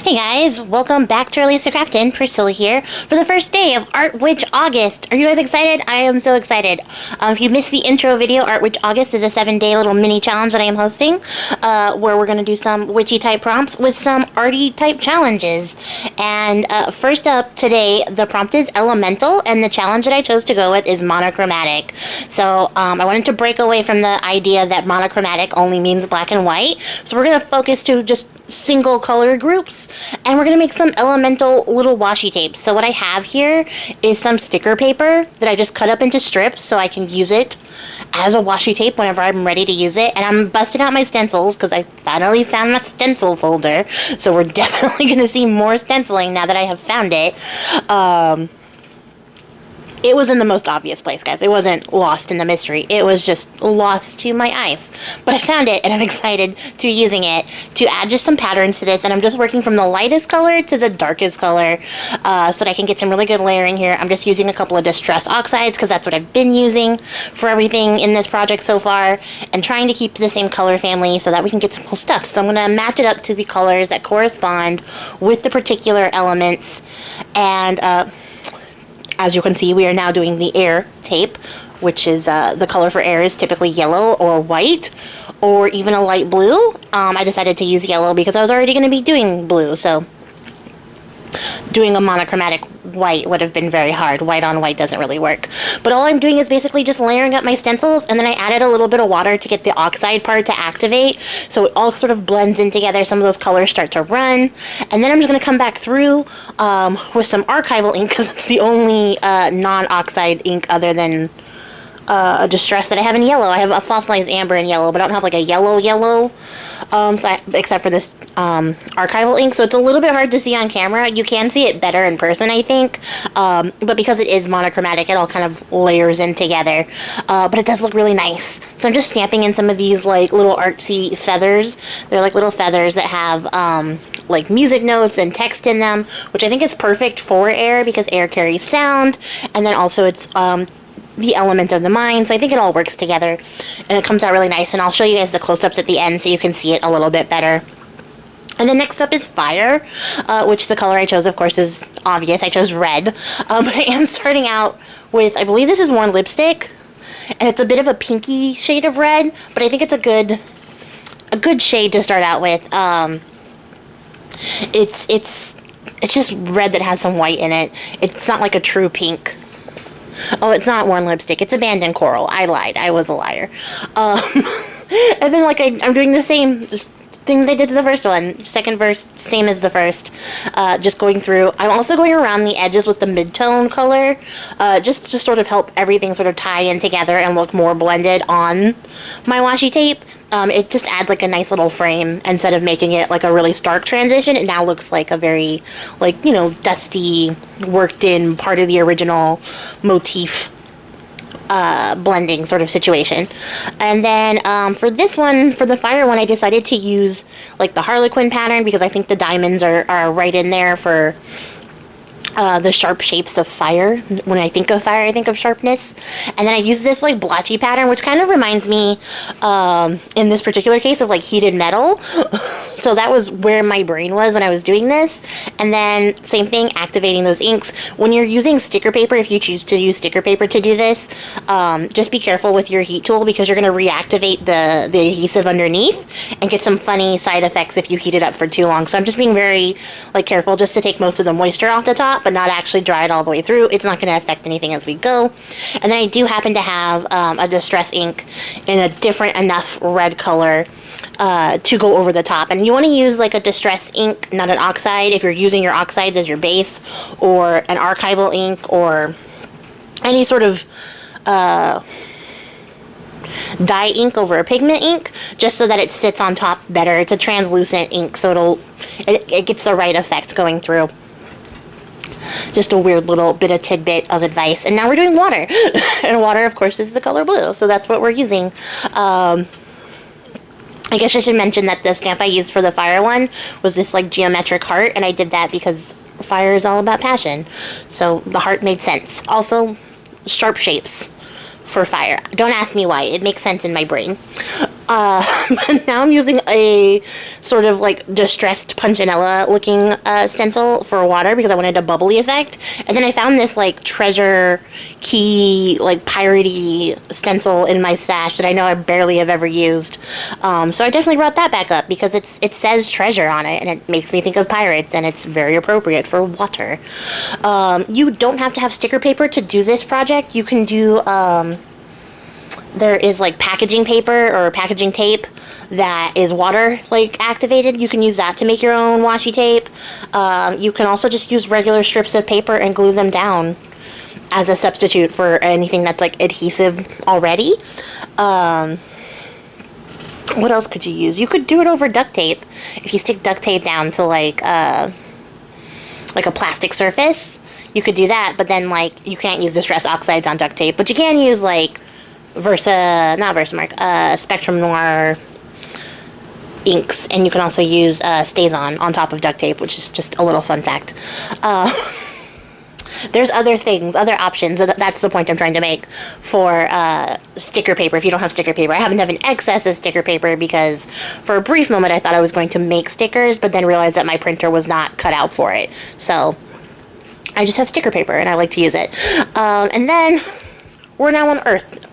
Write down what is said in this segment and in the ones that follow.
Hey guys, welcome back to releasethecraftin. Priscilla here for the first day of Art Witch August. Are you guys excited? I am so excited. If you missed the intro video, Art Witch August is a 7-day little mini challenge that I am hosting, where we're going to do some witchy type prompts with some arty type challenges. And first up today, the prompt is elemental, and the challenge that I chose to go with is monochromatic. So I wanted to break away from the idea that monochromatic only means black and white. So we're going to focus to just single color groups, and we're going to make some elemental little washi tapes. So what I have here is some sticker paper that I just cut up into strips so I can use it as a washi tape whenever I'm ready to use it. And I'm busting out my stencils because I finally found my stencil folder, so we're definitely going to see more stenciling now that I have found it. It was in the most obvious place, guys. It wasn't lost in the mystery. It was just lost to my eyes. But I found it, and I'm excited to using it to add just some patterns to this. And I'm just working from the lightest color to the darkest color so that I can get some really good layering here. I'm just using a couple of distress oxides because that's what I've been using for everything in this project so far, and trying to keep the same color family so that we can get some cool stuff. So I'm going to match it up to the colors that correspond with the particular elements. And as you can see, we are now doing the air tape, which is the color for air is typically yellow or white or even a light blue. I decided to use yellow because I was already going to be doing blue, so doing a monochromatic white would have been very hard. White on white doesn't really work. But all I'm doing is basically just layering up my stencils, and then I added a little bit of water to get the oxide part to activate, so it all sort of blends in together. Some of those colors start to run, and then I'm just going to come back through with some archival ink, because it's the only non-oxide ink other than a distress that I have in yellow. I have a fossilized amber in yellow, but I don't have like a yellow, except for this archival ink, so it's a little bit hard to see on camera. You can see it better in person, I think, but because it is monochromatic, it all kind of layers in together, but it does look really nice. So I'm just stamping in some of these like little artsy feathers. They're like little feathers that have like music notes and text in them, which I think is perfect for air because air carries sound, and then also it's the element of the mind, so I think it all works together, and it comes out really nice. And I'll show you guys the close-ups at the end so you can see it a little bit better. And then next up is fire, which the color I chose, of course, is obvious. I chose red, but I am starting out with, I believe this is Worn Lipstick, and it's a bit of a pinky shade of red, but I think it's a good shade to start out with. It's just red that has some white in it. It's not like a true pink. Oh, it's not Worn Lipstick. It's Abandoned Coral. I lied. I was a liar. And then, like, I'm doing the same thing that I did to the first one. Second verse, same as the first. Just going through. I'm also going around the edges with the mid-tone color, just to sort of help everything sort of tie in together and look more blended on my washi tape. It just adds like a nice little frame. Instead of making it like a really stark transition, it now looks like a very, like, you know, dusty, worked in part of the original motif blending sort of situation. And then for this one, for the fire one, I decided to use like the Harlequin pattern because I think the diamonds are right in there for the sharp shapes of fire. When I think of fire, I think of sharpness. And then I use this like blotchy pattern, which kind of reminds me, in this particular case, of like heated metal. So that was where my brain was when I was doing this. And then same thing, activating those inks. When you're using sticker paper, if you choose to use sticker paper to do this, just be careful with your heat tool because you're going to reactivate the adhesive underneath and get some funny side effects if you heat it up for too long. So I'm just being very like careful just to take most of the moisture off the top, but not actually dry it all the way through. It's not going to affect anything as we go. And then I do happen to have a distress ink in a different enough red color to go over the top. And you want to use like a distress ink, not an oxide, if you're using your oxides as your base, or an archival ink, or any sort of dye ink over a pigment ink, just so that it sits on top better. It's a translucent ink, so it gets the right effect going through. Just a weird little bit of tidbit of advice. And now we're doing water. And water, of course, is the color blue, so that's what we're using. I guess I should mention that the stamp I used for the fire one was this like geometric heart, and I did that because fire is all about passion. So the heart made sense. Also, sharp shapes for fire. Don't ask me why. It makes sense in my brain. But now I'm using a sort of like distressed Punchinella looking stencil for water because I wanted a bubbly effect. And then I found this like treasure key, like piratey stencil in my stash that I know I barely have ever used. So I definitely brought that back up because it says treasure on it and it makes me think of pirates and it's very appropriate for water. You don't have to have sticker paper to do this project. You can do, there is like packaging paper or packaging tape that is water like activated. You can use that to make your own washi tape. You can also just use regular strips of paper and glue them down as a substitute for anything that's like adhesive already. What else could you use? You could do it over duct tape. If you stick duct tape down to like a plastic surface, you could do that, but then like you can't use Distress Oxides on duct tape, but you can use like Spectrum Noir inks, and you can also use StazOn on top of duct tape, which is just a little fun fact. There's other things, other options. That's the point I'm trying to make for sticker paper. If you don't have sticker paper, I happen to have an excess of sticker paper because for a brief moment I thought I was going to make stickers, but then realized that my printer was not cut out for it. So I just have sticker paper and I like to use it. And then we're now on Earth.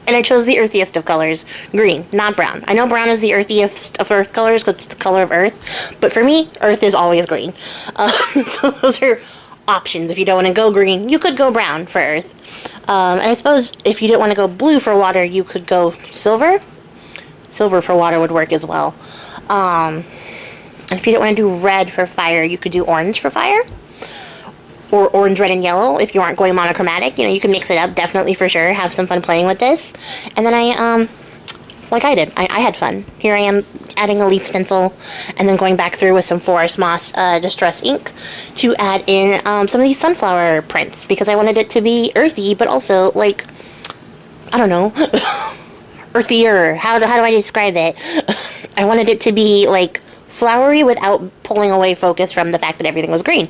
And I chose the earthiest of colors, green, not brown. I know brown is the earthiest of earth colors because it's the color of earth, but for me, earth is always green. So those are options. If you don't want to go green, you could go brown for earth. And I suppose if you didn't want to go blue for water, you could go silver. Silver for water would work as well. And if you didn't want to do red for fire, you could do orange for fire. Or orange, red, and yellow if you aren't going monochromatic. You know, you can mix it up, definitely, for sure. Have some fun playing with this. And then like I did, I had fun. Here I am adding a leaf stencil and then going back through with some Forest Moss Distress ink to add in some of these sunflower prints because I wanted it to be earthy, but also, like, I don't know, earthier. How do I describe it? I wanted it to be, like, flowery without pulling away focus from the fact that everything was green.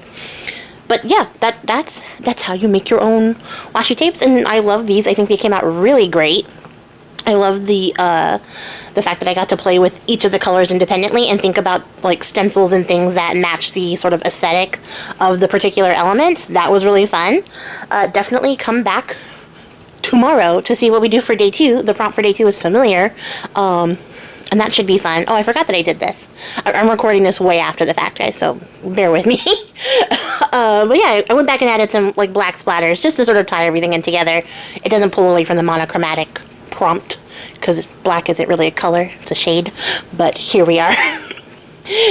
But yeah, that's how you make your own washi tapes, and I love these. I think they came out really great. I love the fact that I got to play with each of the colors independently and think about like stencils and things that match the sort of aesthetic of the particular elements. That was really fun. Definitely come back tomorrow to see what we do for day 2. The prompt for day 2 is familiar. And that should be fun. Oh, I forgot that I did this. I'm recording this way after the fact, guys, so bear with me. But yeah, I went back and added some like black splatters just to sort of tie everything in together. It doesn't pull away from the monochromatic prompt because black isn't really a color, it's a shade. But here we are.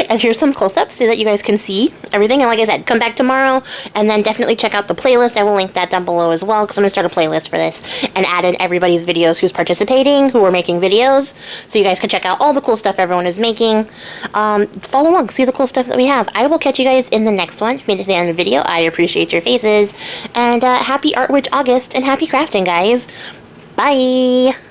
And here's some close-ups so that you guys can see everything. And like I said, come back tomorrow and then definitely check out the playlist. I will link that down below as well because I'm going to start a playlist for this and add in everybody's videos who's participating, who are making videos, so you guys can check out all the cool stuff everyone is making. Follow along, see the cool stuff that we have. I will catch you guys in the next one. If you made it to the end of the video, I appreciate your faces. And happy Art Witch August and happy crafting, guys. Bye!